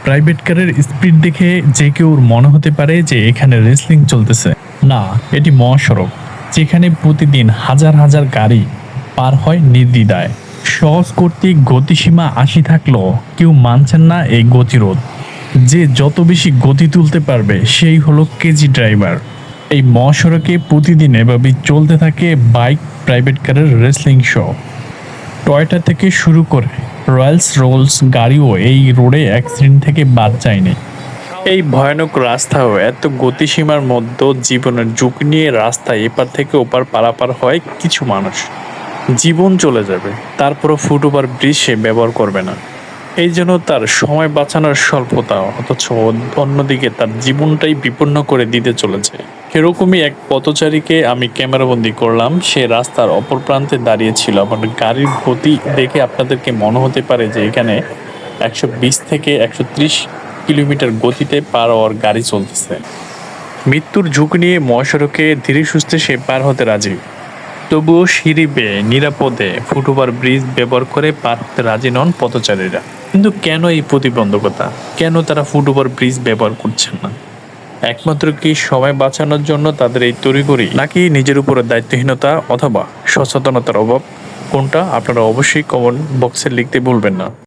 Private কারের speed দেখে যে কেউ মনে হতে পারে যে এখানে রেসলিং চলতেছে। না, এটি মহাসড়ক, যেখানে প্রতিদিন হাজার হাজার গাড়ি পার হয় নির্দ্বিধায়। সহজ কর্তৃক গতিসীমা ৮০ থাকলেও কেউ মানছেন না এই গতিরোধ। যে যত বেশি গতি তুলতে পারবে সেই হলো কেজি ড্রাইভার। এই মহাসড়কে প্রতিদিন এভাবেই চলতে থাকে বাইক, প্রাইভেট কারের রেসলিং শো। টয়োটা থেকে শুরু করে রয়্যালস রোলস গাড়িও এই রোডে অ্যাক্সিডেন্ট থেকে বাদ যায়নি। এই ভয়ানক রাস্তাও এত গতিসীমার মধ্যে জীবনের ঝুঁকি নিয়ে রাস্তায় এপার থেকে ওপার পারাপার হয় কিছু মানুষ। জীবন চলে যাবে, তারপরও ফুটওভার ব্রিজ সে ব্যবহার করবে না। এই জন্য তার সময় বাঁচানোর স্বল্পতা, অথচ অন্যদিকে তার জীবনটাই বিপন্ন করে দিতে চলেছে। এরকমই এক পথচারীকে আমি ক্যামেরাবন্দি করলাম। সে রাস্তার অপর প্রান্তে দাঁড়িয়েছিল। আমার গাড়ির গতি দেখে আপনাদেরকে মনে হতে পারে যে এখানে ১২০ থেকে ১৩০ কিলোমিটার গতিতে পার হওয়ার গাড়ি চলতেছে। মৃত্যুর ঝুঁকি নিয়ে মহাসড়কে ধীরে সুস্থে সে পার হতে রাজি, তবুও সিঁড়ি বেয়ে নিরাপদে ফুটওভার ব্রিজ ব্যবহার করে পার হতে রাজি নন পথচারীরা। কিন্তু কেন এই প্রতিবন্ধকতা? কেন তারা ফুটওভার ব্রিজ ব্যবহার করছেন না? একমাত্র কি সময় বাঁচানোর জন্য তাদের এই তড়িঘড়ি, নাকি নিজের উপরে দায়িত্বহীনতা অথবা সচেতনতার অভাব? কোনটা? আপনারা অবশ্যই কমেন্ট বক্সে লিখতে ভুলবেন না।